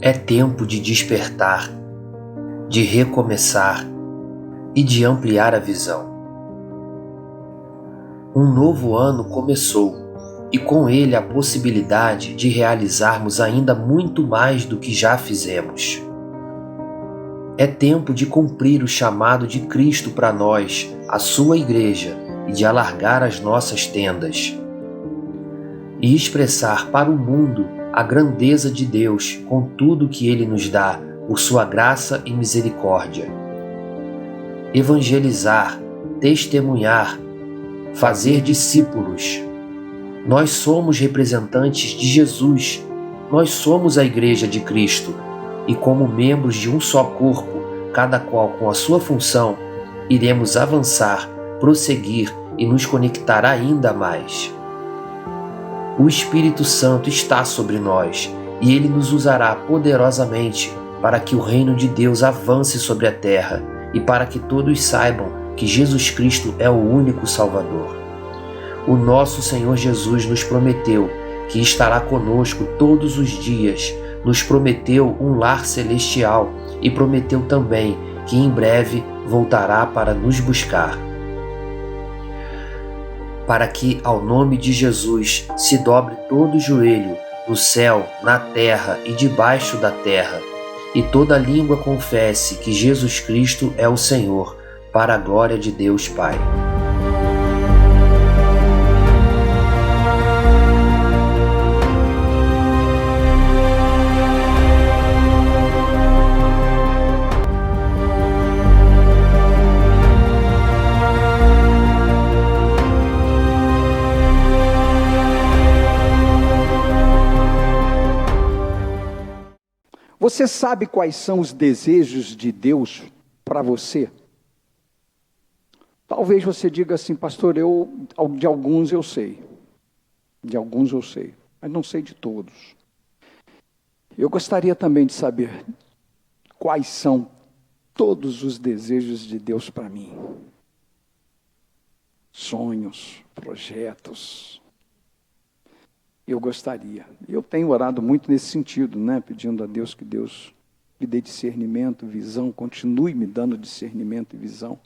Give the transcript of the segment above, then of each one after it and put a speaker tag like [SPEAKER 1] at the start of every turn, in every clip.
[SPEAKER 1] É tempo de despertar, de recomeçar e de ampliar a visão. Um novo ano começou e com ele a possibilidade de realizarmos ainda muito mais do que já fizemos. É tempo de cumprir o chamado de Cristo para nós, a sua igreja, e de alargar as nossas tendas. E expressar para o mundo a grandeza de Deus com tudo que Ele nos dá por sua graça e misericórdia. Evangelizar, testemunhar, fazer discípulos. Nós somos representantes de Jesus, nós somos a Igreja de Cristo, e como membros de um só corpo, cada qual com a sua função, iremos avançar, prosseguir e nos conectar ainda mais. O Espírito Santo está sobre nós e Ele nos usará poderosamente para que o reino de Deus avance sobre a terra e para que todos saibam que Jesus Cristo é o único Salvador. O nosso Senhor Jesus nos prometeu que estará conosco todos os dias, nos prometeu um lar celestial e prometeu também que em breve voltará para nos buscar. Para que ao nome de Jesus se dobre todo o joelho, no céu, na terra e debaixo da terra, e toda língua confesse que Jesus Cristo é o Senhor, para a glória de Deus Pai.
[SPEAKER 2] Você sabe quais são os desejos de Deus para você? Talvez você diga assim, pastor, de alguns eu sei. De alguns eu sei, mas não sei de todos. Eu gostaria também de saber quais são todos os desejos de Deus para mim. Sonhos, projetos. Eu gostaria. Eu tenho orado muito nesse sentido, pedindo a Deus que Deus me dê discernimento, visão, continue me dando discernimento e visão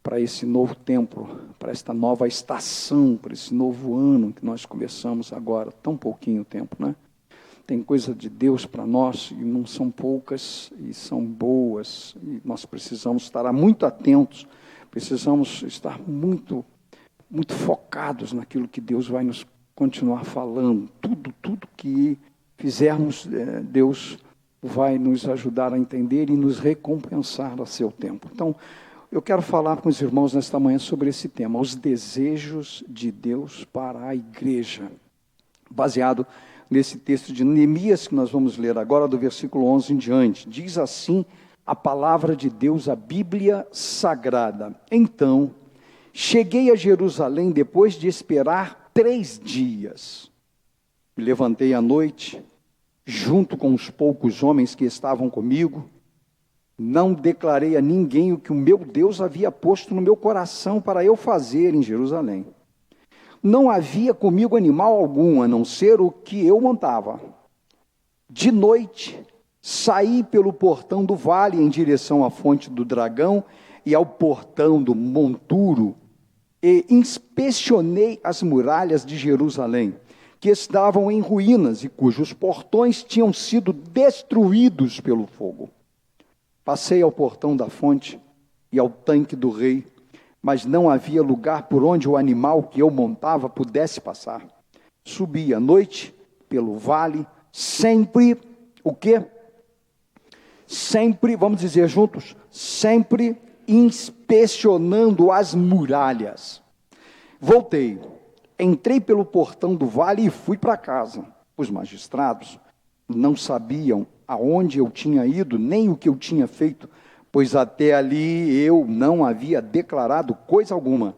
[SPEAKER 2] para esse novo tempo, para esta nova estação, para esse novo ano que nós começamos agora, tão pouquinho tempo, Tem coisa de Deus para nós e não são poucas e são boas e nós precisamos estar muito atentos, precisamos estar muito, muito focados naquilo que Deus vai nos continuar falando. Tudo que fizermos, Deus vai nos ajudar a entender e nos recompensar a seu tempo. Então, eu quero falar com os irmãos nesta manhã sobre esse tema, os desejos de Deus para a igreja, baseado nesse texto de Neemias que nós vamos ler agora, do versículo 11 em diante. Diz assim a palavra de Deus, a Bíblia Sagrada. Então, cheguei a Jerusalém depois de esperar 3 dias. Me levantei à noite, junto com os poucos homens que estavam comigo. Não declarei a ninguém o que o meu Deus havia posto no meu coração para eu fazer em Jerusalém. Não havia comigo animal algum, a não ser o que eu montava. De noite, saí pelo portão do vale em direção à fonte do dragão e ao portão do monturo, e inspecionei as muralhas de Jerusalém, que estavam em ruínas e cujos portões tinham sido destruídos pelo fogo. Passei ao portão da fonte e ao tanque do rei, mas não havia lugar por onde o animal que eu montava pudesse passar. Subi à noite pelo vale, sempre, o quê? Sempre, vamos dizer juntos, sempre inspecionando as muralhas. Voltei, entrei pelo portão do vale e fui para casa. Os magistrados não sabiam aonde eu tinha ido, nem o que eu tinha feito, pois até ali eu não havia declarado coisa alguma,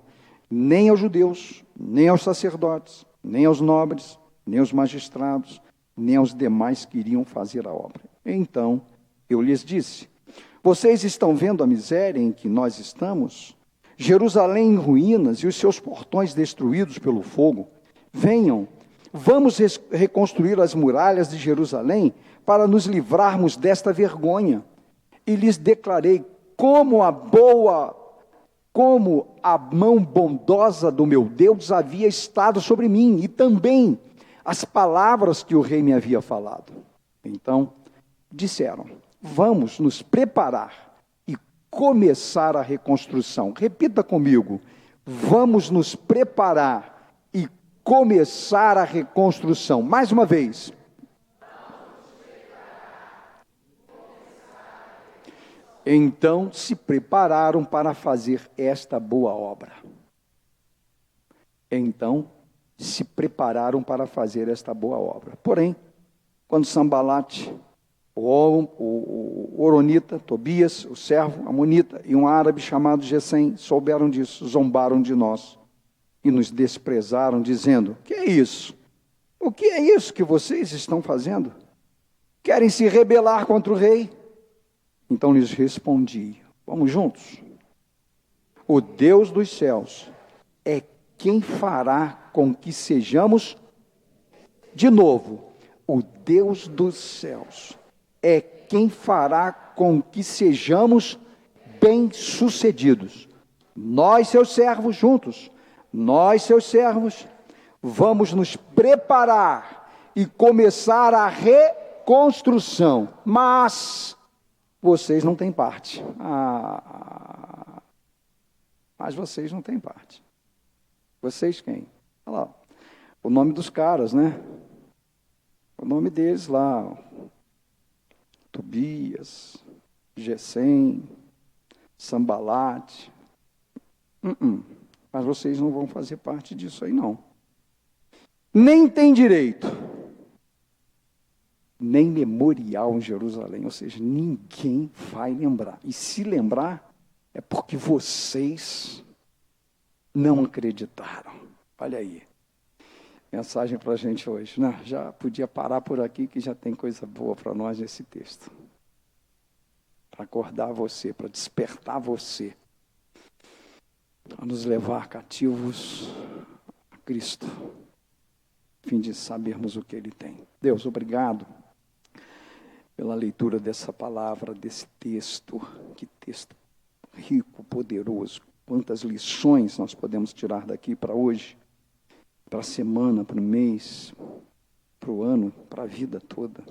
[SPEAKER 2] nem aos judeus, nem aos sacerdotes, nem aos nobres, nem aos magistrados, nem aos demais que iriam fazer a obra. Então eu lhes disse: vocês estão vendo a miséria em que nós estamos? Jerusalém em ruínas e os seus portões destruídos pelo fogo. Venham, Vamos reconstruir as muralhas de Jerusalém para nos livrarmos desta vergonha. E lhes declarei como a mão bondosa do meu Deus havia estado sobre mim, e também as palavras que o rei me havia falado. Então disseram: vamos nos preparar e começar a reconstrução. Repita comigo: vamos nos preparar e começar a reconstrução. Mais uma vez. Então se prepararam para fazer esta boa obra. Porém, quando Sambalate, o Horonita, Tobias, o servo amonita, e um árabe chamado Gesem souberam disso, zombaram de nós e nos desprezaram, dizendo: que é isso? O que é isso que vocês estão fazendo? Querem se rebelar contra o rei? Então lhes respondi: vamos juntos. O Deus dos céus é quem fará com que sejamos, de novo, o Deus dos céus é quem fará com que sejamos bem-sucedidos. Nós, seus servos, juntos, nós, seus servos, vamos nos preparar e começar a reconstrução. Mas vocês não têm parte. Mas vocês não têm parte. Vocês quem? Olha lá, o nome dos caras, né? O nome deles lá: Tobias, Gesem, Sambalate. Mas vocês não vão fazer parte disso aí, não. Nem tem direito, nem memorial em Jerusalém, ou seja, ninguém vai lembrar. E se lembrar, é porque vocês não acreditaram. Olha aí, mensagem para a gente hoje, né? Já podia parar por aqui, que já tem coisa boa para nós nesse texto. Para acordar você, para despertar você, para nos levar cativos a Cristo, a fim de sabermos o que Ele tem. Deus, obrigado pela leitura dessa palavra, desse texto. Que texto rico, poderoso. Quantas lições nós podemos tirar daqui para hoje, para a semana, para o mês, para o ano, para a vida toda.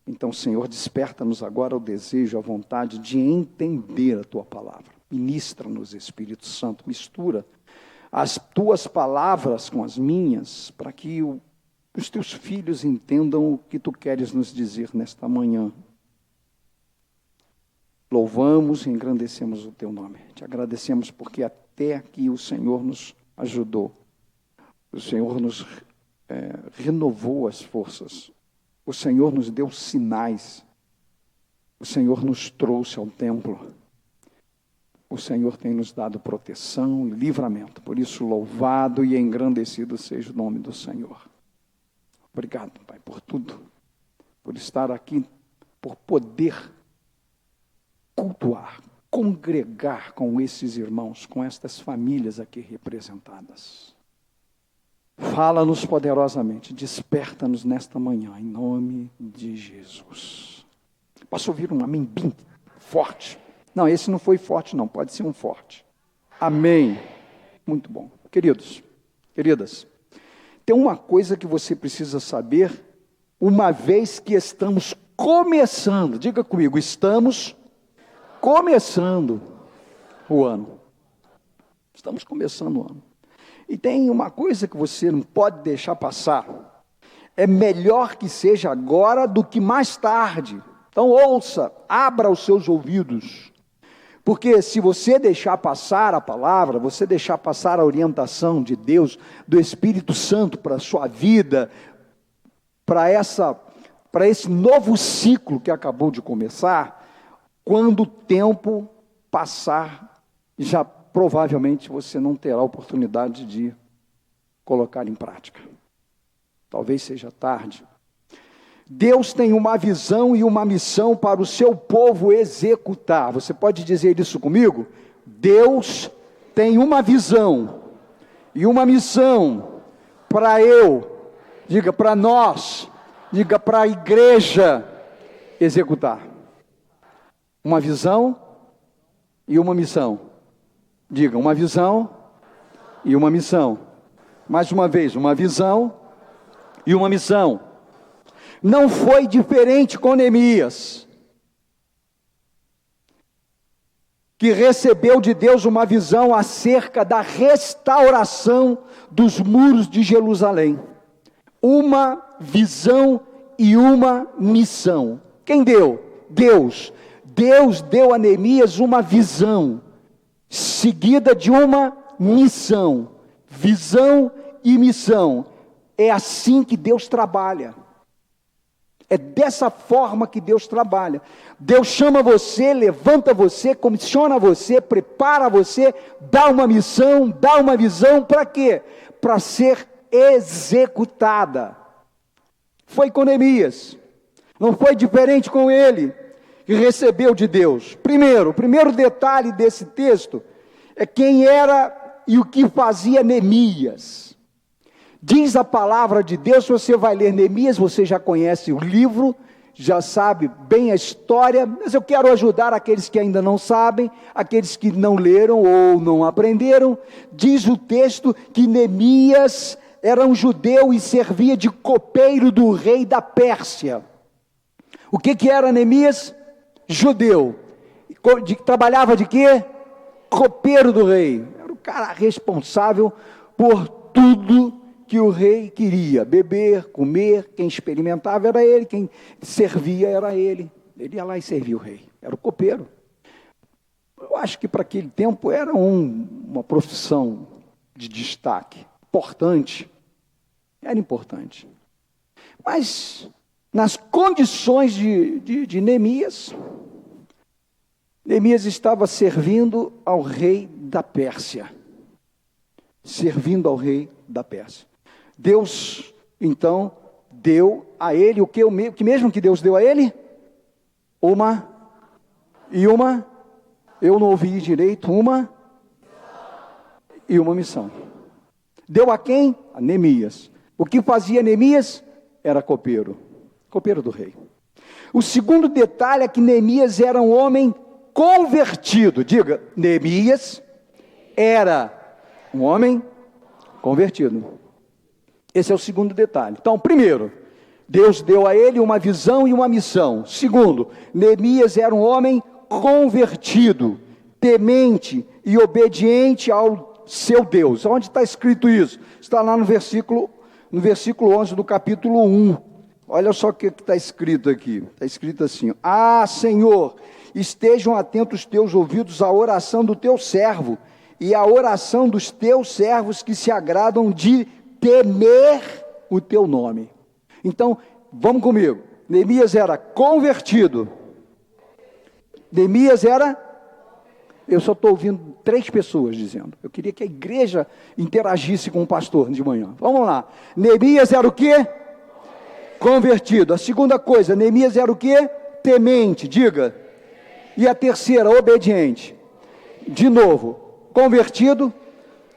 [SPEAKER 2] Então, Senhor, desperta-nos agora o desejo, a vontade de entender a Tua palavra. Ministra-nos, Espírito Santo, mistura as Tuas palavras com as minhas, para que os Teus filhos entendam o que Tu queres nos dizer nesta manhã. Louvamos e engrandecemos o Teu nome. Te agradecemos porque até aqui o Senhor nos ajudou. O Senhor nos renovou as forças. O Senhor nos deu sinais. O Senhor nos trouxe ao templo. O Senhor tem nos dado proteção e livramento. Por isso, louvado e engrandecido seja o nome do Senhor. Obrigado, Pai, por tudo. Por estar aqui, por poder cultuar, congregar com esses irmãos, com estas famílias aqui representadas. Fala-nos poderosamente, desperta-nos nesta manhã, em nome de Jesus. Posso ouvir um amém bem forte? Não, esse não foi forte não, pode ser um forte. Amém. Muito bom. Queridos, queridas, tem uma coisa que você precisa saber, uma vez que estamos começando, diga comigo, estamos começando o ano. Estamos começando o ano. E tem uma coisa que você não pode deixar passar. É melhor que seja agora do que mais tarde. Então ouça, abra os seus ouvidos. Porque se você deixar passar a palavra, você deixar passar a orientação de Deus, do Espírito Santo para a sua vida, para esse novo ciclo que acabou de começar, quando o tempo passar, já provavelmente você não terá oportunidade de colocar em prática. Talvez seja tarde. Deus tem uma visão e uma missão para o seu povo executar. Você pode dizer isso comigo? Deus tem uma visão e uma missão para eu Diga para nós, diga para a igreja executar. Uma visão e uma missão. Diga, uma visão e uma missão. Mais uma vez, uma visão e uma missão. Não foi diferente com Neemias, que recebeu de Deus uma visão acerca da restauração dos muros de Jerusalém. Uma visão e uma missão. Quem deu? Deus. Deus deu a Neemias uma visão, seguida de uma missão. Visão e missão. É assim que Deus trabalha. É dessa forma que Deus trabalha. Deus chama você, levanta você, comissiona você, prepara você, dá uma missão, dá uma visão, para quê? Para ser executada. Foi com Neemias, não foi diferente com ele, que recebeu de Deus. O primeiro detalhe desse texto é quem era e o que fazia Neemias. Diz a palavra de Deus, se você vai ler Neemias, você já conhece o livro, já sabe bem a história, mas eu quero ajudar aqueles que ainda não sabem, aqueles que não leram ou não aprenderam. Diz o texto que Neemias era um judeu e servia de copeiro do rei da Pérsia. O que era Neemias? Judeu. Trabalhava de quê? Copeiro do rei. Era o cara responsável por tudo que o rei queria, beber, comer. Quem experimentava era ele, quem servia era ele. Ele ia lá e servia o rei, era o copeiro. Eu acho que para aquele tempo era uma profissão de destaque, importante, era importante. Mas nas condições de Neemias, Neemias estava servindo ao rei da Pérsia. Servindo ao rei da Pérsia. Deus, então, deu a ele o que mesmo que Deus deu a ele? Eu não ouvi direito, uma missão. Deu a quem? A Neemias. O que fazia Neemias? Era copeiro do rei. O segundo detalhe é que Neemias era um homem convertido. Diga, Neemias era um homem convertido. Esse é o segundo detalhe. Então, primeiro, Deus deu a ele uma visão e uma missão. Segundo, Neemias era um homem convertido, temente e obediente ao seu Deus. Onde está escrito isso? Está lá no versículo 11 do capítulo 1. Olha só o que está escrito aqui. Está escrito assim: Ah, Senhor, estejam atentos os teus ouvidos à oração do teu servo e à oração dos teus servos que se agradam de temer o teu nome. Então, vamos comigo. Neemias era convertido. Neemias era... Eu só estou ouvindo 3 pessoas dizendo. Eu queria que a igreja interagisse com o pastor de manhã. Vamos lá. Neemias era o quê? Convertido. A segunda coisa, Neemias era o quê? Temente, diga. E a terceira, obediente. De novo, convertido,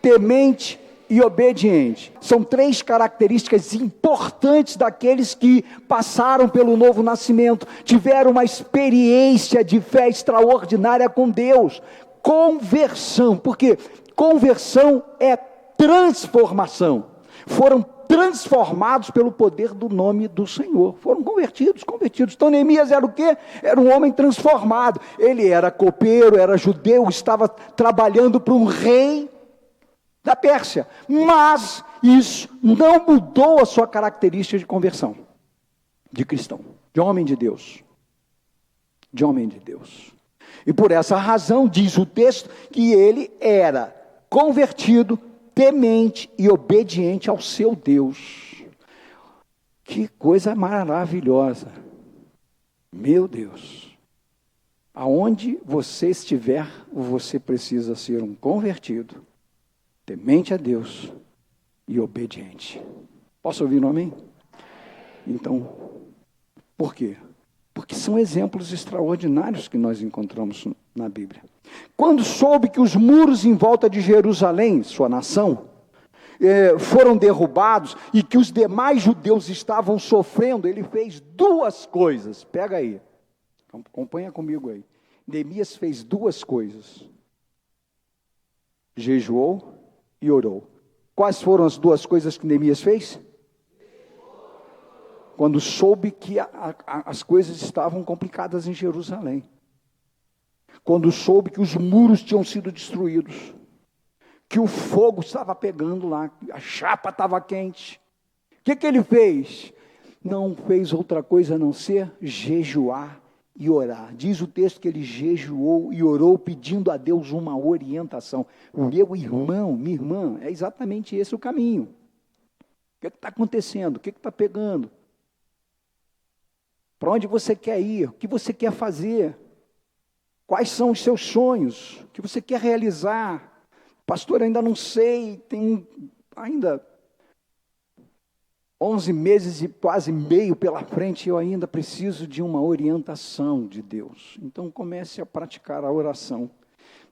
[SPEAKER 2] temente e obediente. São 3 características importantes daqueles que passaram pelo novo nascimento, tiveram uma experiência de fé extraordinária com Deus. Conversão, porque conversão é transformação. Foram transformados pelo poder do nome do Senhor. Foram convertidos. Então Neemias era o quê? Era um homem transformado. Ele era copeiro, era judeu, estava trabalhando para um rei da Pérsia, mas isso não mudou a sua característica de conversão, de cristão, de homem de Deus, e por essa razão diz o texto que ele era convertido, temente e obediente ao seu Deus. Que coisa maravilhosa, meu Deus, aonde você estiver, você precisa ser um convertido, temente a Deus e obediente. Posso ouvir um amém? Então, por quê? Porque são exemplos extraordinários que nós encontramos na Bíblia. Quando soube que os muros em volta de Jerusalém, sua nação, foram derrubados e que os demais judeus estavam sofrendo, ele fez duas coisas. Pega aí, acompanha comigo aí. Neemias fez duas coisas: jejuou e orou. Quais foram as duas coisas que Neemias fez? Quando soube que as coisas estavam complicadas em Jerusalém, quando soube que os muros tinham sido destruídos, que o fogo estava pegando lá, a chapa estava quente, o que ele fez? Não fez outra coisa a não ser jejuar e orar. Diz o texto que ele jejuou e orou pedindo a Deus uma orientação. Meu irmão, minha irmã, é exatamente esse o caminho. O que está acontecendo? O que está pegando? Para onde você quer ir? O que você quer fazer? Quais são os seus sonhos? O que você quer realizar? Pastor, ainda não sei, tem ainda 11 meses e quase meio pela frente, eu ainda preciso de uma orientação de Deus. Então comece a praticar a oração,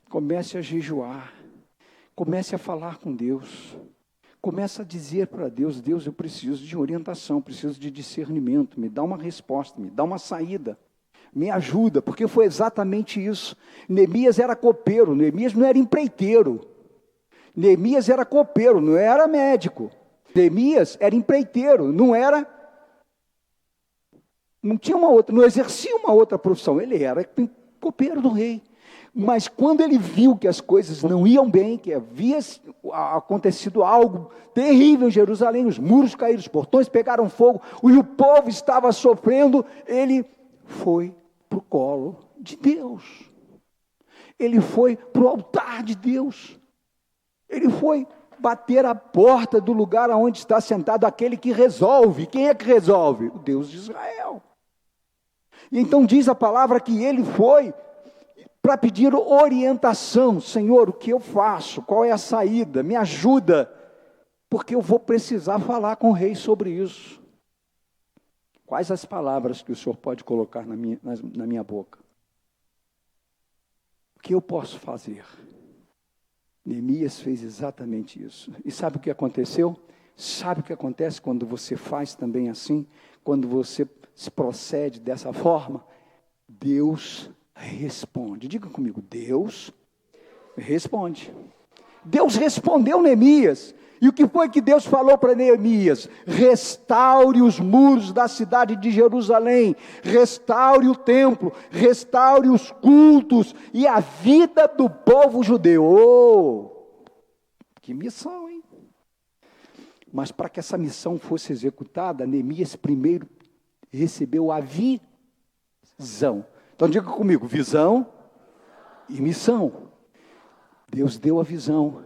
[SPEAKER 2] comece a jejuar, comece a falar com Deus, comece a dizer para Deus: Deus, eu preciso de orientação, preciso de discernimento, me dá uma resposta, me dá uma saída, me ajuda, porque foi exatamente isso. Neemias era copeiro, Neemias não era empreiteiro. Neemias era copeiro, não era médico. Neemias era empreiteiro, não tinha uma outra, não exercia uma outra profissão, ele era copeiro do rei. Mas quando ele viu que as coisas não iam bem, que havia acontecido algo terrível em Jerusalém, os muros caíram, os portões pegaram fogo, e o povo estava sofrendo, ele foi para o colo de Deus. Ele foi para o altar de Deus. Ele foi bater a porta do lugar onde está sentado aquele que resolve. Quem é que resolve? O Deus de Israel. E então diz a palavra que ele foi para pedir orientação. Senhor, o que eu faço? Qual é a saída? Me ajuda, porque eu vou precisar falar com o rei sobre isso. Quais as palavras que o Senhor pode colocar na minha boca? O que eu posso fazer? Neemias fez exatamente isso. E sabe o que aconteceu? Sabe o que acontece quando você faz também assim? Quando você se procede dessa forma? Deus responde. Diga comigo, Deus responde. Deus respondeu Neemias. E o que foi que Deus falou para Neemias? Restaure os muros da cidade de Jerusalém, restaure o templo, restaure os cultos e a vida do povo judeu. Oh, que missão, hein? Mas para que essa missão fosse executada, Neemias primeiro recebeu a visão. Então diga comigo, visão e missão. Deus deu a visão.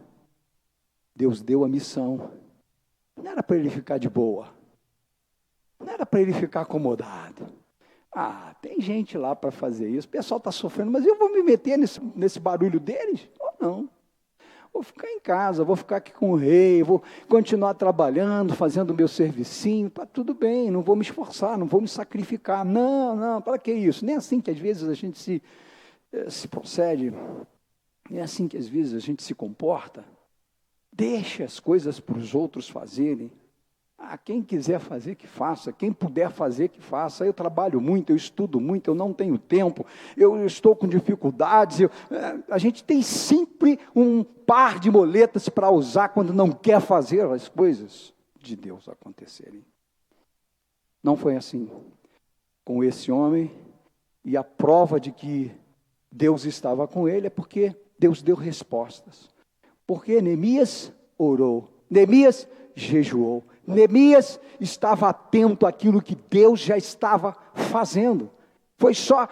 [SPEAKER 2] Deus deu a missão. Não era para ele ficar de boa. Não era para ele ficar acomodado. Ah, tem gente lá para fazer isso. O pessoal está sofrendo, mas eu vou me meter nesse barulho deles? Ou não? Vou ficar em casa, vou ficar aqui com o rei, vou continuar trabalhando, fazendo o meu servicinho. Está tudo bem, não vou me esforçar, não vou me sacrificar. Não, para que isso? Nem assim que às vezes a gente se procede. Nem assim que às vezes a gente se comporta. Deixe as coisas para os outros fazerem. Quem quiser fazer, que faça. Quem puder fazer, que faça. Eu trabalho muito, eu estudo muito, eu não tenho tempo, eu estou com dificuldades. A gente tem sempre um par de moletas para usar quando não quer fazer as coisas de Deus acontecerem. Não foi assim com esse homem, e a prova de que Deus estava com ele é porque Deus deu respostas. Porque Neemias orou, Neemias jejuou, Neemias estava atento àquilo que Deus já estava fazendo. Foi só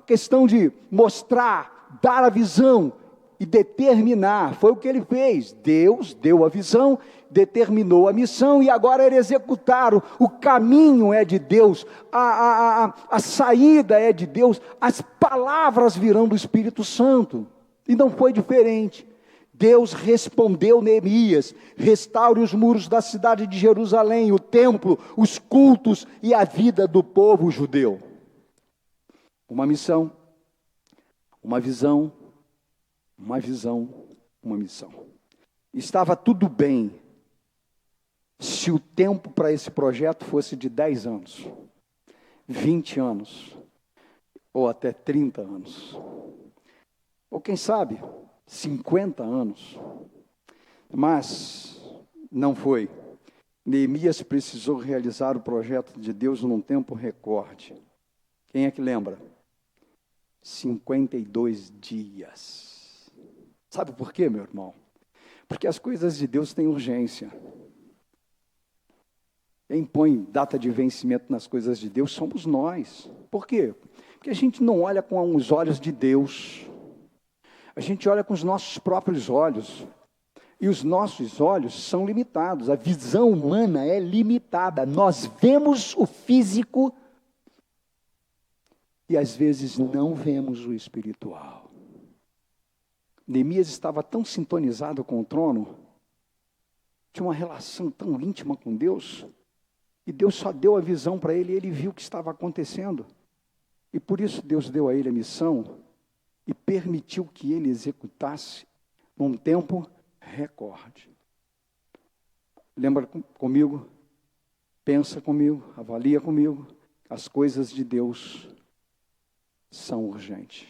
[SPEAKER 2] questão de mostrar, dar a visão e determinar. Foi o que ele fez. Deus deu a visão, determinou a missão e agora era executar. O caminho é de Deus, a saída é de Deus, as palavras virão do Espírito Santo. E não foi diferente. Deus respondeu Neemias: restaure os muros da cidade de Jerusalém, o templo, os cultos e a vida do povo judeu. Uma missão, uma visão, uma visão, uma missão. Estava tudo bem se o tempo para esse projeto fosse de 10 anos, 20 anos, ou até 30 anos, ou quem sabe, 50 anos, mas não foi. Neemias precisou realizar o projeto de Deus num tempo recorde. Quem é que lembra? 52 dias. Sabe por quê, meu irmão? Porque as coisas de Deus têm urgência. Quem põe data de vencimento nas coisas de Deus somos nós. Por quê? Porque a gente não olha com os olhos de Deus. A gente olha com os nossos próprios olhos. E os nossos olhos são limitados. A visão humana é limitada. Nós vemos o físico e às vezes não vemos o espiritual. Neemias estava tão sintonizado com o trono, tinha uma relação tão íntima com Deus, e Deus só deu a visão para ele e ele viu o que estava acontecendo. E por isso Deus deu a ele a missão e permitiu que ele executasse num tempo recorde. Lembra comigo? Pensa comigo, avalia comigo. As coisas de Deus são urgentes.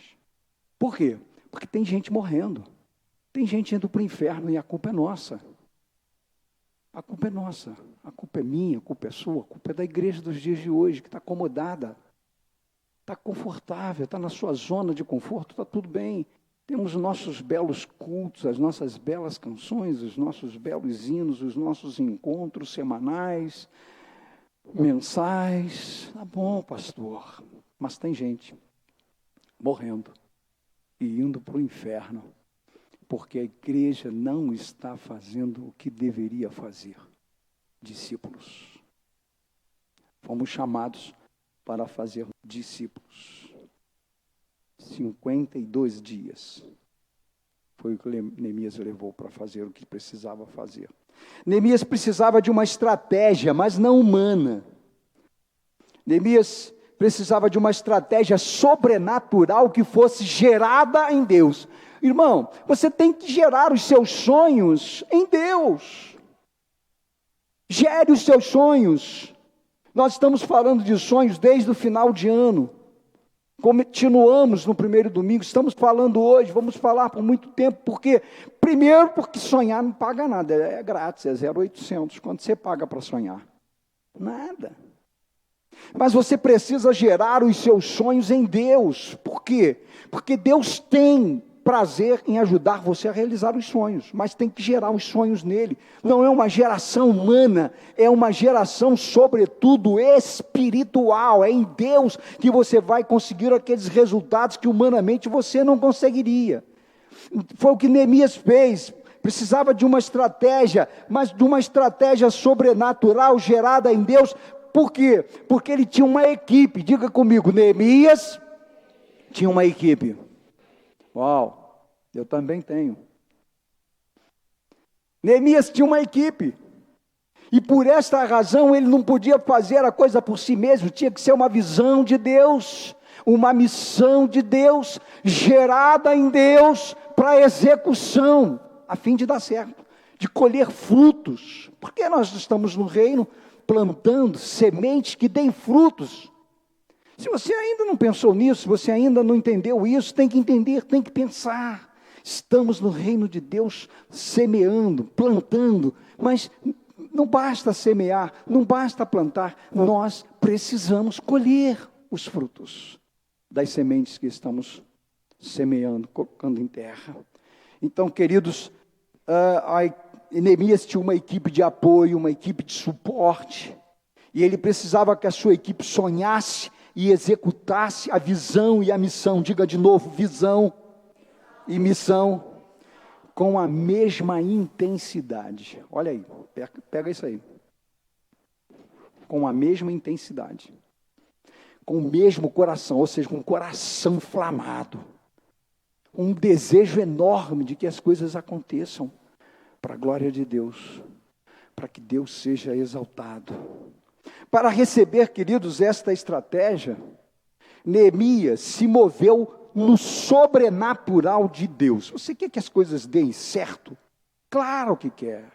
[SPEAKER 2] Por quê? Porque tem gente morrendo. Tem gente indo para o inferno e a culpa é nossa. A culpa é nossa. A culpa é minha, a culpa é sua, a culpa é da igreja dos dias de hoje, que está acomodada. Está confortável, está na sua zona de conforto, está tudo bem. Temos os nossos belos cultos, as nossas belas canções, os nossos belos hinos, os nossos encontros semanais, mensais. Tá bom, pastor, mas tem gente morrendo e indo para o inferno, porque a igreja não está fazendo o que deveria fazer. Discípulos. Fomos chamados para fazer discípulos. 52 dias foi o que Neemias levou para fazer o que precisava fazer. Neemias precisava de uma estratégia, mas não humana. Neemias precisava de uma estratégia sobrenatural que fosse gerada em Deus. Irmão, você tem que gerar os seus sonhos em Deus. Gere os seus sonhos. Nós estamos falando de sonhos desde o final de ano. Continuamos no primeiro domingo, estamos falando hoje, vamos falar por muito tempo, porque, primeiro, porque sonhar não paga nada, é grátis, é 0,800. Quanto você paga para sonhar? Nada. Mas você precisa gerar os seus sonhos em Deus. Por quê? Porque Deus tem prazer em ajudar você a realizar os sonhos, mas tem que gerar os sonhos nele. Não é uma geração humana, é uma geração, sobretudo, espiritual. É em Deus que você vai conseguir aqueles resultados que humanamente você não conseguiria. Foi o que Neemias fez. Precisava de uma estratégia, mas de uma estratégia sobrenatural gerada em Deus. Por quê? Porque ele tinha uma equipe. Diga comigo, Neemias tinha uma equipe. Uau, eu também tenho. Neemias tinha uma equipe. E por esta razão ele não podia fazer a coisa por si mesmo. Tinha que ser uma visão de Deus, uma missão de Deus, gerada em Deus para execução, a fim de dar certo, de colher frutos. Porque nós estamos no reino plantando sementes que deem frutos. Se você ainda não pensou nisso, se você ainda não entendeu isso, tem que entender, tem que pensar. Estamos no reino de Deus semeando, plantando, mas não basta semear, não basta plantar, nós precisamos colher os frutos das sementes que estamos semeando, colocando em terra. Então, queridos, Neemias tinha uma equipe de apoio, uma equipe de suporte, e ele precisava que a sua equipe sonhasse e executasse a visão e a missão. Diga de novo, visão e missão, com a mesma intensidade. Olha aí, pega isso aí. Com a mesma intensidade, com o mesmo coração, ou seja, com o coração inflamado, um desejo enorme de que as coisas aconteçam para a glória de Deus, para que Deus seja exaltado. Para receber, queridos, esta estratégia, Neemias se moveu no sobrenatural de Deus. Você quer que as coisas deem certo? Claro que quer.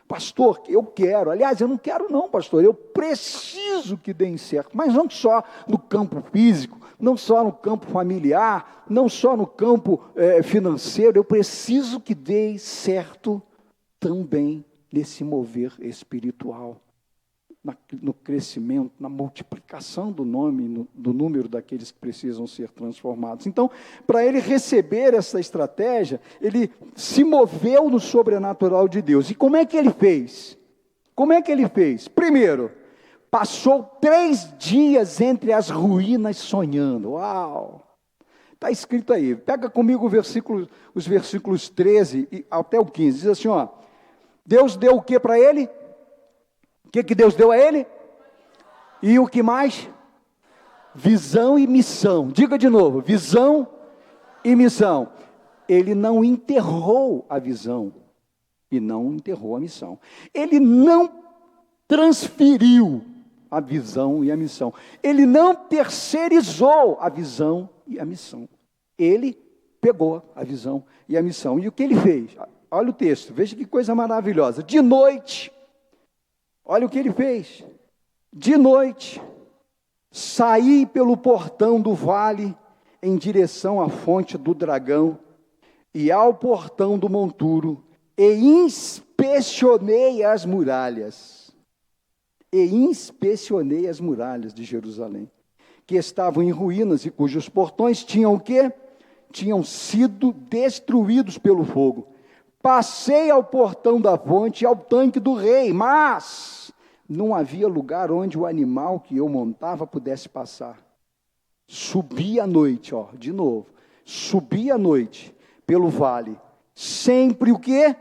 [SPEAKER 2] Pastor, eu quero. Aliás, eu não quero não, pastor. Eu preciso que dê certo. Mas não só no campo físico, não só no campo familiar, não só no campo financeiro. Eu preciso que dê certo também nesse mover espiritual, no crescimento, na multiplicação do nome, do número daqueles que precisam ser transformados. Então, para ele receber essa estratégia, ele se moveu no sobrenatural de Deus. E como é que ele fez? Como é que ele fez? Primeiro, passou 3 dias entre as ruínas sonhando. Uau! Está escrito aí. Pega comigo os versículos 13 até o 15. Diz assim, ó. Deus deu o que para ele? O que Deus deu a ele? E o que mais? Visão e missão. Diga de novo, visão e missão. Ele não enterrou a visão e não enterrou a missão. Ele não transferiu a visão e a missão. Ele não terceirizou a visão e a missão. Ele pegou a visão e a missão. E o que ele fez? Olha o texto, veja que coisa maravilhosa. De noite, olha o que ele fez. De noite, saí pelo portão do vale em direção à fonte do dragão e ao portão do monturo e inspecionei as muralhas. E inspecionei as muralhas de Jerusalém, que estavam em ruínas e cujos portões tinham o quê? Tinham sido destruídos pelo fogo. Passei ao portão da fonte e ao tanque do rei, mas não havia lugar onde o animal que eu montava pudesse passar. Subi à noite, ó, de novo, subi à noite pelo vale, sempre o quê?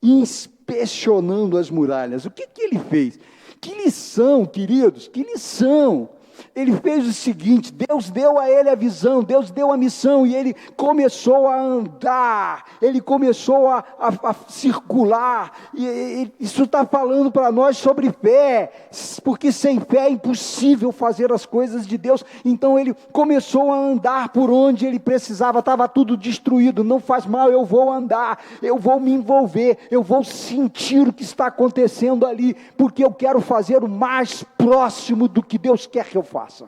[SPEAKER 2] Inspecionando as muralhas. O que ele fez? Que lição, queridos, que lição! Ele fez o seguinte, Deus deu a ele a visão, Deus deu a missão, e ele começou a andar, ele começou a circular, e isso está falando para nós sobre fé, porque sem fé é impossível fazer as coisas de Deus. Então ele começou a andar por onde ele precisava, estava tudo destruído. Não faz mal, eu vou andar, eu vou me envolver, eu vou sentir o que está acontecendo ali, porque eu quero fazer o mais próximo do que Deus quer que eu faça.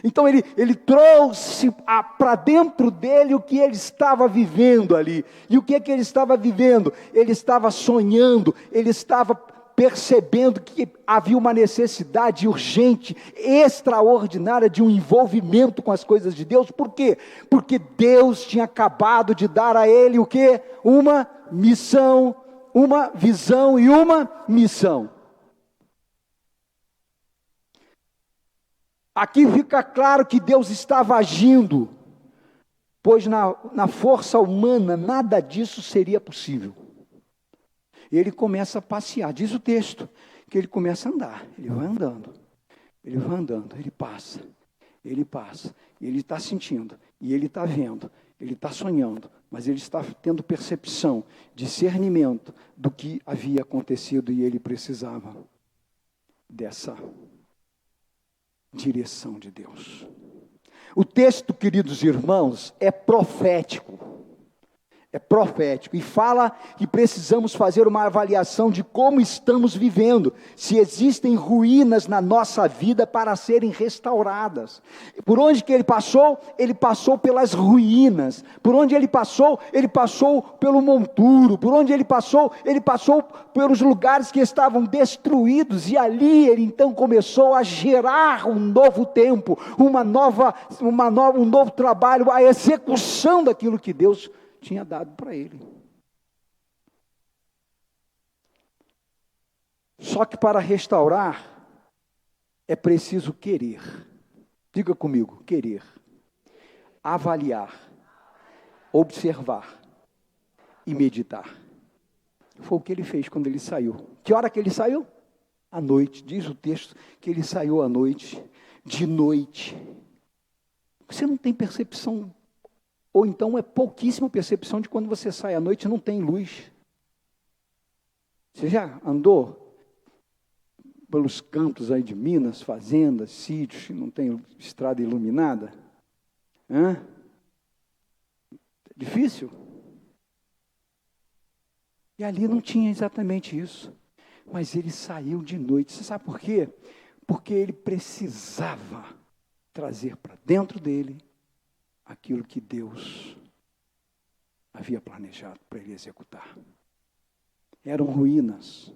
[SPEAKER 2] Então ele trouxe para dentro dele o que ele estava vivendo ali. E o que ele estava vivendo? Ele estava sonhando, ele estava percebendo que havia uma necessidade urgente, extraordinária de um envolvimento com as coisas de Deus. Por quê? Porque Deus tinha acabado de dar a ele o quê? Uma missão, uma visão e uma missão. Aqui fica claro que Deus estava agindo, pois na força humana nada disso seria possível. Ele começa a passear, diz o texto, que ele começa a andar, ele vai andando, ele passa, ele está sentindo, e ele está vendo, ele está sonhando, mas ele está tendo percepção, discernimento do que havia acontecido e ele precisava dessa direção de Deus. O texto, queridos irmãos, é profético e fala que precisamos fazer uma avaliação de como estamos vivendo, se existem ruínas na nossa vida para serem restauradas. Por onde que ele passou? Ele passou pelas ruínas. Por onde ele passou pelo monturo. Por onde ele passou pelos lugares que estavam destruídos, e ali ele então começou a gerar um novo tempo, um novo trabalho, a execução daquilo que Deus tinha dado para ele. Só que para restaurar é preciso querer. Diga comigo, querer, avaliar, observar e meditar. Foi o que ele fez quando ele saiu. Que hora que ele saiu? À noite. Diz o texto que ele saiu à noite, de noite. Você não tem percepção, ou então é pouquíssima percepção de quando você sai à noite e não tem luz. Você já andou pelos campos aí de Minas, fazendas, sítios, que não tem estrada iluminada? Difícil? E ali não tinha exatamente isso. Mas ele saiu de noite. Você sabe por quê? Porque ele precisava trazer para dentro dele aquilo que Deus havia planejado para ele executar. Eram ruínas,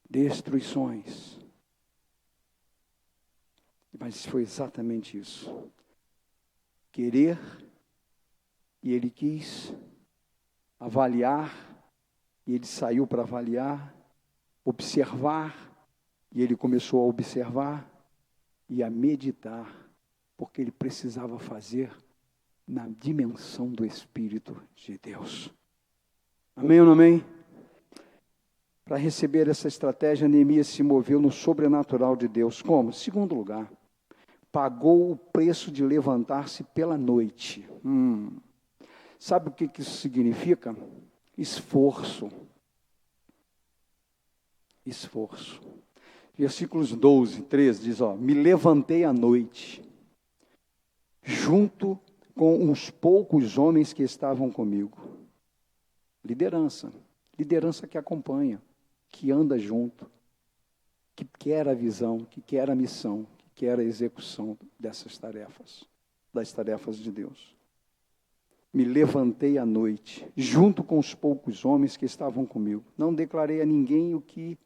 [SPEAKER 2] destruições. Mas foi exatamente isso. Querer, e ele quis avaliar, e ele saiu para avaliar, observar, e ele começou a observar e a meditar, porque ele precisava fazer na dimensão do Espírito de Deus. Amém ou não amém? Para receber essa estratégia, Neemias se moveu no sobrenatural de Deus. Como? Segundo lugar, pagou o preço de levantar-se pela noite. Sabe o que isso significa? Esforço. Esforço. Versículos 12, 13 diz, me levantei à noite, junto com uns poucos homens que estavam comigo. Liderança que acompanha, que anda junto, que quer a visão, que quer a missão, que quer a execução dessas tarefas, das tarefas de Deus. Me levantei à noite, junto com os poucos homens que estavam comigo. Não declarei a ninguém o que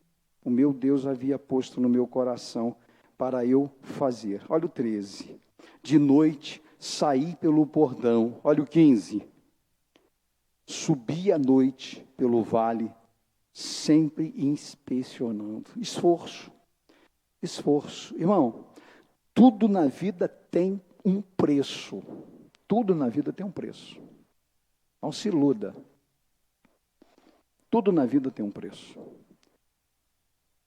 [SPEAKER 2] o meu Deus havia posto no meu coração para eu fazer. Olha o 13. De noite saí pelo portão. Olha o 15. Subi à noite pelo vale, sempre inspecionando. Esforço. Irmão, tudo na vida tem um preço. Tudo na vida tem um preço. Não se iluda. Tudo na vida tem um preço.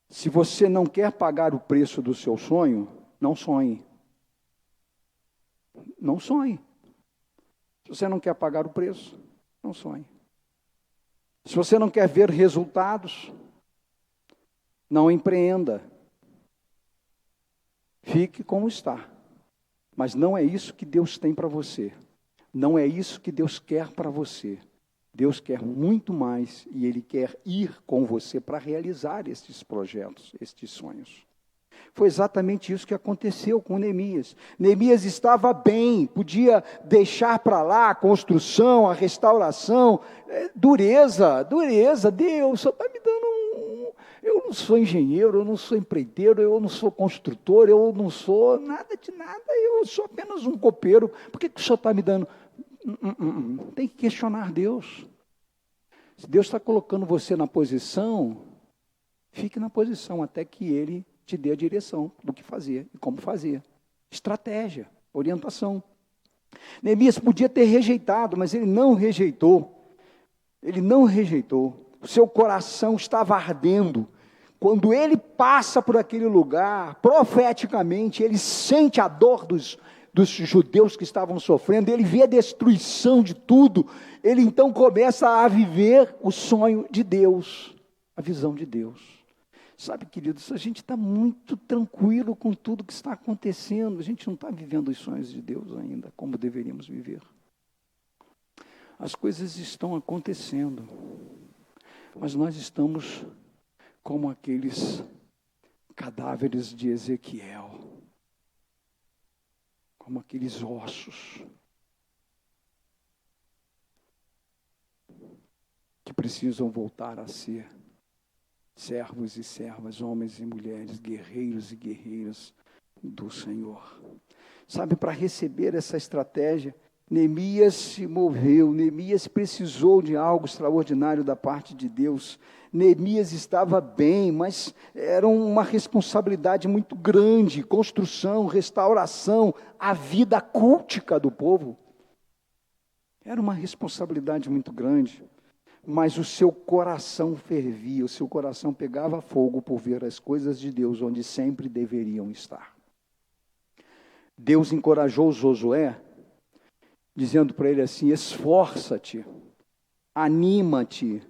[SPEAKER 2] Se você não quer pagar o preço do seu sonho, não sonhe. Não sonhe. Se você não quer pagar o preço, não sonhe. Se você não quer ver resultados, não empreenda. Fique como está. Mas não é isso que Deus tem para você. Não é isso que Deus quer para você. Deus quer muito mais e Ele quer ir com você para realizar estes projetos, estes sonhos. Foi exatamente isso que aconteceu com Neemias. Neemias estava bem, podia deixar para lá a construção, a restauração. Dureza, Deus só está me dando Eu não sou engenheiro, eu não sou empreiteiro, eu não sou construtor, eu não sou nada de nada, eu sou apenas um copeiro. Por que o Senhor está me dando? Tem que questionar Deus. Se Deus está colocando você na posição, fique na posição até que Ele te dê a direção do que fazer e como fazer. Estratégia, orientação. Neemias podia ter rejeitado, mas ele não rejeitou. Ele não rejeitou. O seu coração estava ardendo. Quando ele passa por aquele lugar, profeticamente, ele sente a dor dos judeus que estavam sofrendo, ele vê a destruição de tudo, ele então começa a viver o sonho de Deus, a visão de Deus. Sabe, queridos, a gente está muito tranquilo com tudo que está acontecendo, a gente não está vivendo os sonhos de Deus ainda, como deveríamos viver. As coisas estão acontecendo, mas nós estamos como aqueles cadáveres de Ezequiel, como aqueles ossos que precisam voltar a ser servos e servas, homens e mulheres, guerreiros e guerreiras do Senhor. Sabe, para receber essa estratégia, Neemias se moveu, Neemias precisou de algo extraordinário da parte de Deus. Neemias estava bem, mas era uma responsabilidade muito grande, construção, restauração, a vida cultica do povo. Era uma responsabilidade muito grande, mas o seu coração fervia, o seu coração pegava fogo por ver as coisas de Deus onde sempre deveriam estar. Deus encorajou Josué, dizendo para ele assim: esforça-te, anima-te,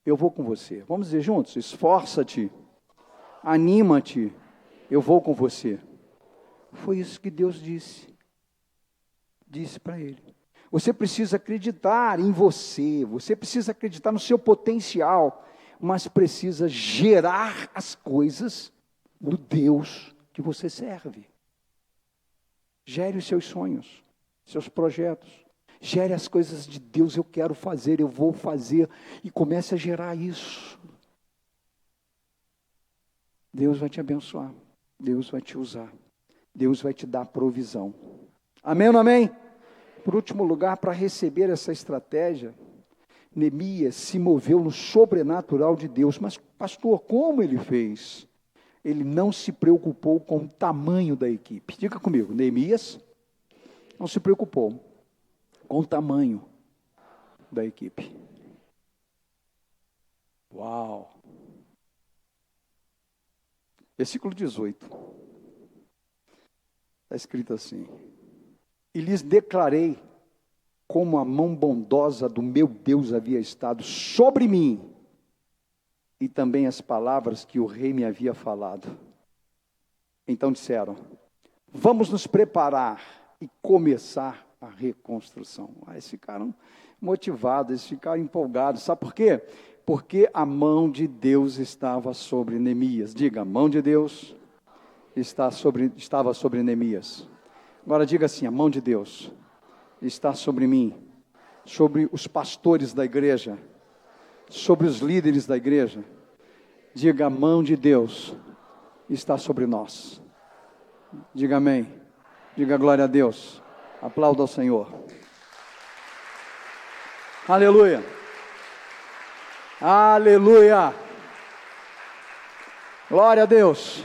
[SPEAKER 2] eu vou com você. Vamos dizer juntos: esforça-te, anima-te, eu vou com você. Foi isso que Deus disse para ele. Você precisa acreditar em você, você precisa acreditar no seu potencial, mas precisa gerar as coisas do Deus que você serve. Gere os seus sonhos, seus projetos. Gere as coisas de Deus, eu quero fazer, eu vou fazer. E comece a gerar isso. Deus vai te abençoar. Deus vai te usar. Deus vai te dar provisão. Amém ou não amém? Por último lugar, para receber essa estratégia, Neemias se moveu no sobrenatural de Deus. Mas, pastor, como ele fez? Ele não se preocupou com o tamanho da equipe. Diga comigo, Neemias não se preocupou com o tamanho da equipe. Uau! Versículo 18. Está escrito assim: e lhes declarei como a mão bondosa do meu Deus havia estado sobre mim, e também as palavras que o rei me havia falado. Então disseram: vamos nos preparar e começar a reconstrução. Eles ficaram motivados, eles ficaram empolgados. Sabe por quê? Porque a mão de Deus estava sobre Neemias. Diga, a mão de Deus estava sobre Neemias. Agora diga assim, a mão de Deus está sobre mim, sobre os pastores da igreja, sobre os líderes da igreja. Diga, a mão de Deus está sobre nós. Diga amém. Diga glória a Deus. Aplauda ao Senhor. Aleluia. Aleluia. Glória a Deus.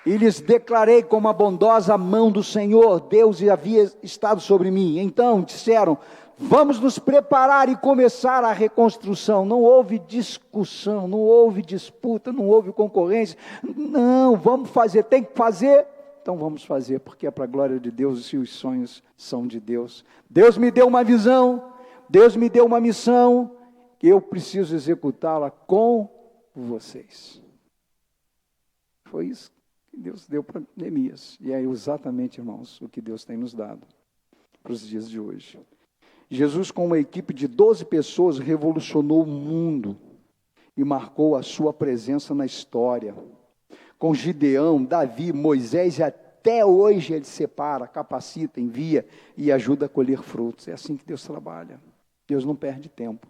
[SPEAKER 2] E lhes declarei como a bondosa mão do Senhor, Deus havia estado sobre mim. Então disseram: vamos nos preparar e começar a reconstrução. Não houve discussão, não houve disputa, não houve concorrência. Não, vamos fazer, tem que fazer. Então vamos fazer, porque é para a glória de Deus e os sonhos são de Deus. Deus me deu uma visão, Deus me deu uma missão, eu preciso executá-la com vocês. Foi isso que Deus deu para Neemias. E é exatamente, irmãos, o que Deus tem nos dado para os dias de hoje. Jesus, com uma equipe de 12 pessoas, revolucionou o mundo e marcou a sua presença na história. Com Gideão, Davi, Moisés, e até hoje ele separa, capacita, envia e ajuda a colher frutos. É assim que Deus trabalha. Deus não perde tempo,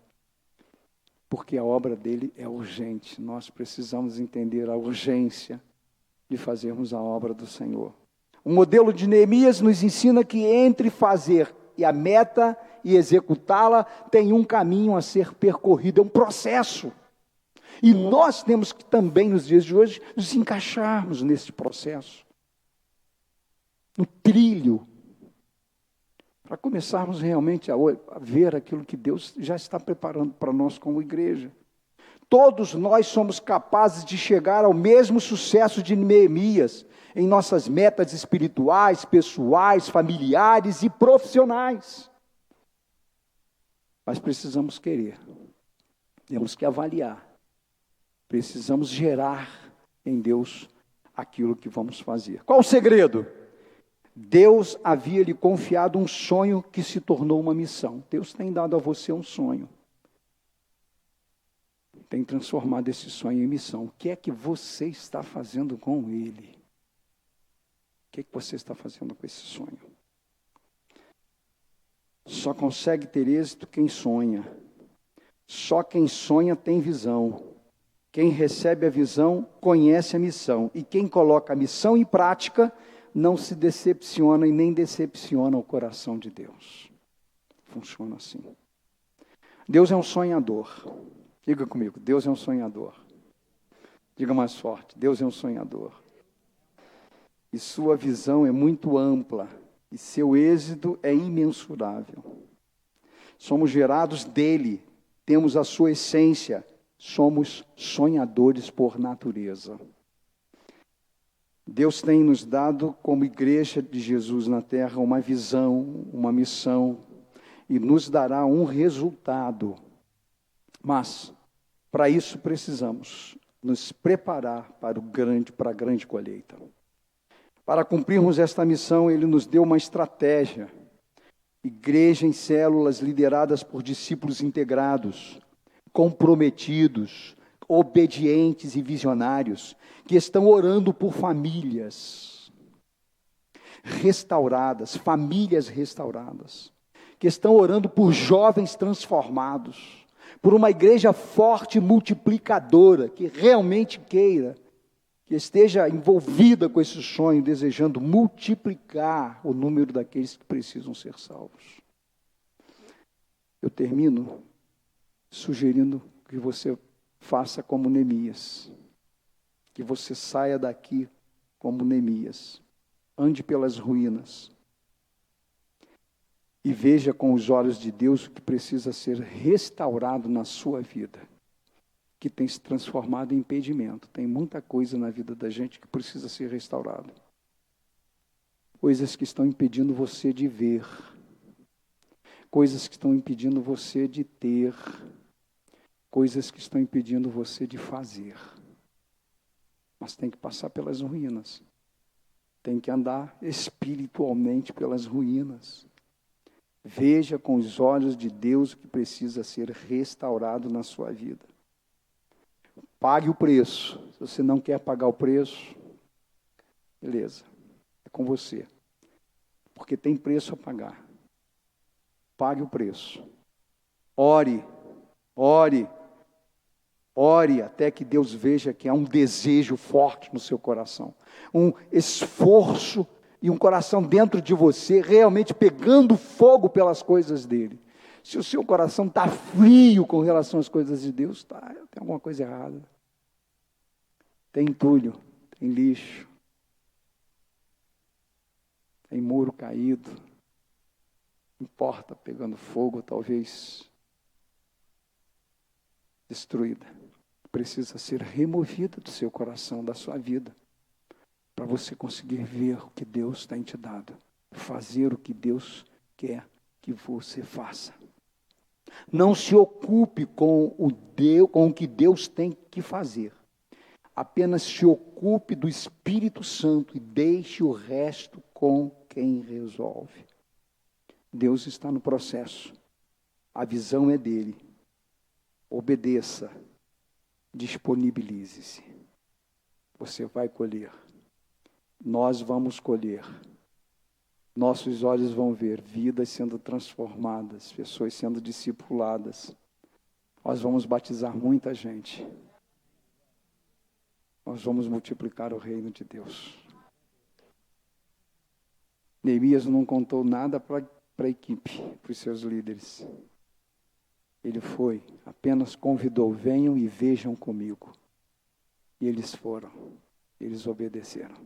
[SPEAKER 2] porque a obra dele é urgente. Nós precisamos entender a urgência de fazermos a obra do Senhor. O modelo de Neemias nos ensina que entre fazer e a meta e executá-la tem um caminho a ser percorrido, é um processo. E nós temos que também, nos dias de hoje, nos encaixarmos nesse processo, no trilho, para começarmos realmente a ver aquilo que Deus já está preparando para nós como igreja. Todos nós somos capazes de chegar ao mesmo sucesso de Neemias, em nossas metas espirituais, pessoais, familiares e profissionais. Mas precisamos querer, temos que avaliar, precisamos gerar em Deus aquilo que vamos fazer. Qual o segredo? Deus havia lhe confiado um sonho que se tornou uma missão. Deus tem dado a você um sonho. Tem transformado esse sonho em missão. O que é que você está fazendo com ele? O que é que você está fazendo com esse sonho? Só consegue ter êxito quem sonha. Só quem sonha tem visão. Quem recebe a visão conhece a missão. E quem coloca a missão em prática não se decepciona e nem decepciona o coração de Deus. Funciona assim. Deus é um sonhador. Diga comigo, Deus é um sonhador. Diga mais forte, Deus é um sonhador. E sua visão é muito ampla, e seu êxito é imensurável. Somos gerados dele, temos a sua essência, somos sonhadores por natureza. Deus tem nos dado, como igreja de Jesus na terra, uma visão, uma missão, e nos dará um resultado. Mas, para isso precisamos nos preparar para a grande colheita. Para cumprirmos esta missão, Ele nos deu uma estratégia. Igreja em células lideradas por discípulos integrados, comprometidos, obedientes e visionários, que estão orando por famílias restauradas, famílias restauradas, que estão orando por jovens transformados, por uma igreja forte e multiplicadora, que realmente queira, que esteja envolvida com esse sonho, desejando multiplicar o número daqueles que precisam ser salvos. Eu termino sugerindo que você faça como Neemias, que você saia daqui como Neemias, ande pelas ruínas e veja com os olhos de Deus o que precisa ser restaurado na sua vida, que tem se transformado em impedimento. Tem muita coisa na vida da gente que precisa ser restaurada. Coisas que estão impedindo você de ver, coisas que estão impedindo você de ter, coisas que estão impedindo você de fazer. Mas tem que passar pelas ruínas. Tem que andar espiritualmente pelas ruínas. Veja com os olhos de Deus o que precisa ser restaurado na sua vida. Pague o preço. Se você não quer pagar o preço, beleza, é com você. Porque tem preço a pagar. Pague o preço. Ore, ore, ore até que Deus veja que há um desejo forte no seu coração. Um esforço e um coração dentro de você realmente pegando fogo pelas coisas dele. Se o seu coração está frio com relação às coisas de Deus, tem alguma coisa errada. Tem entulho, tem lixo, tem muro caído, tem porta pegando fogo, talvez destruída. Precisa ser removida do seu coração, da sua vida, para você conseguir ver o que Deus tem te dado, fazer o que Deus quer que você faça. Não se ocupe com o que Deus tem que fazer. Apenas se ocupe do Espírito Santo e deixe o resto com quem resolve. Deus está no processo. A visão é dele. Obedeça. Disponibilize-se. Você vai colher. Nós vamos colher. Nossos olhos vão ver vidas sendo transformadas, pessoas sendo discipuladas. Nós vamos batizar muita gente. Nós vamos multiplicar o reino de Deus. Neemias não contou nada para a equipe, para os seus líderes. Ele foi, apenas convidou, venham e vejam comigo. E eles foram, eles obedeceram.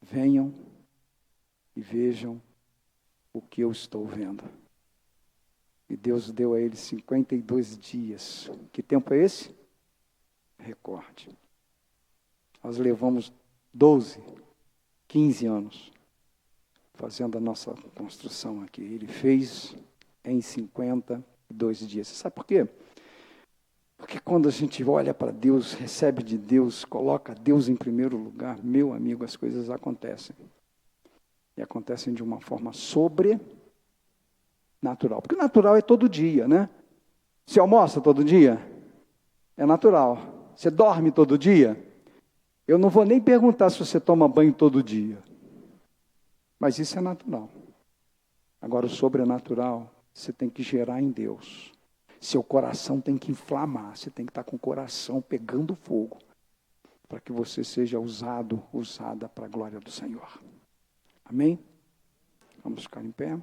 [SPEAKER 2] Venham e vejam o que eu estou vendo. E Deus deu a eles 52 dias. Que tempo é esse? Recorde. Nós levamos 12, 15 anos fazendo a nossa construção aqui. Ele fez em 52 dias. Você sabe por quê? Porque quando a gente olha para Deus, recebe de Deus, coloca Deus em primeiro lugar, meu amigo, as coisas acontecem. E acontecem de uma forma sobrenatural. Porque natural é todo dia, né? Você almoça todo dia? É natural. Você dorme todo dia? Eu não vou nem perguntar se você toma banho todo dia. Mas isso é natural. Agora, o sobrenatural, você tem que gerar em Deus. Seu coração tem que inflamar. Você tem que estar com o coração pegando fogo. Para que você seja usada para a glória do Senhor. Amém? Vamos ficar em pé.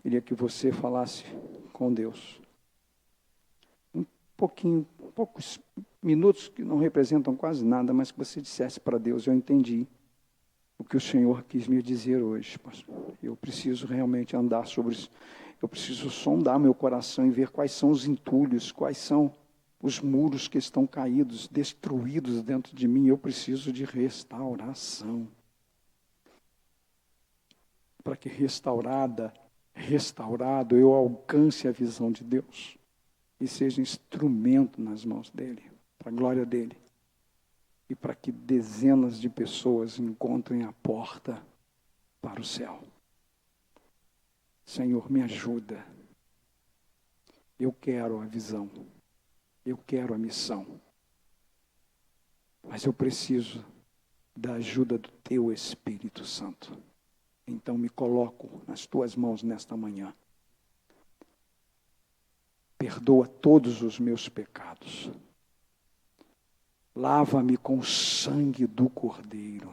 [SPEAKER 2] Queria que você falasse com Deus. Poucos minutos que não representam quase nada, mas que você dissesse para Deus, eu entendi o que o Senhor quis me dizer hoje. Eu preciso realmente andar sobre isso. Eu preciso sondar meu coração e ver quais são os entulhos, quais são os muros que estão caídos, destruídos dentro de mim. Eu preciso de restauração. Para que restaurado, eu alcance a visão de Deus e seja instrumento nas mãos dele, para a glória dele. E para que dezenas de pessoas encontrem a porta para o céu. Senhor, me ajuda. Eu quero a visão. Eu quero a missão. Mas eu preciso da ajuda do Teu Espírito Santo. Então me coloco nas Tuas mãos nesta manhã. Perdoa todos os meus pecados. Lava-me com o sangue do Cordeiro.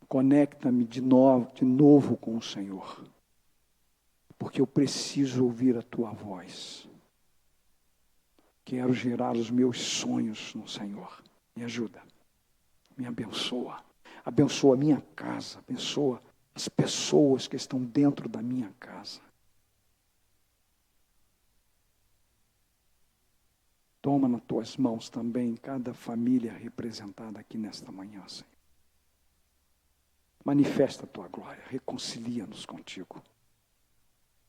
[SPEAKER 2] Conecta-me de novo com o Senhor. Porque eu preciso ouvir a Tua voz. Quero gerar os meus sonhos no Senhor. Me ajuda. Me abençoa. Abençoa a minha casa. Abençoa as pessoas que estão dentro da minha casa. Toma nas Tuas mãos também cada família representada aqui nesta manhã, Senhor. Manifesta a Tua glória. Reconcilia-nos contigo.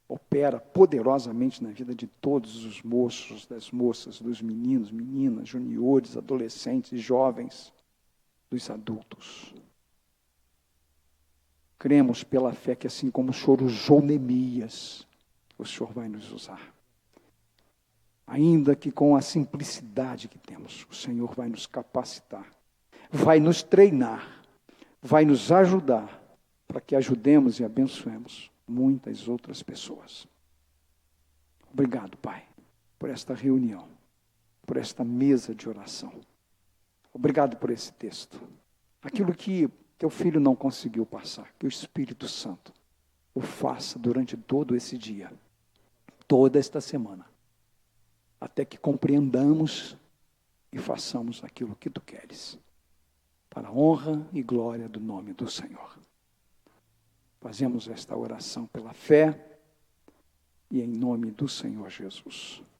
[SPEAKER 2] Opera poderosamente na vida de todos os moços, das moças, dos meninos, meninas, juniores, adolescentes, jovens, dos adultos. Cremos pela fé que assim como o Senhor usou Neemias, o Senhor vai nos usar. Ainda que com a simplicidade que temos, o Senhor vai nos capacitar, vai nos treinar, vai nos ajudar para que ajudemos e abençoemos muitas outras pessoas. Obrigado, Pai, por esta reunião, por esta mesa de oração. Obrigado por esse texto. Aquilo que Teu Filho não conseguiu passar, que o Espírito Santo o faça durante todo esse dia, toda esta semana, até que compreendamos e façamos aquilo que Tu queres, para a honra e glória do nome do Senhor. Fazemos esta oração pela fé e em nome do Senhor Jesus.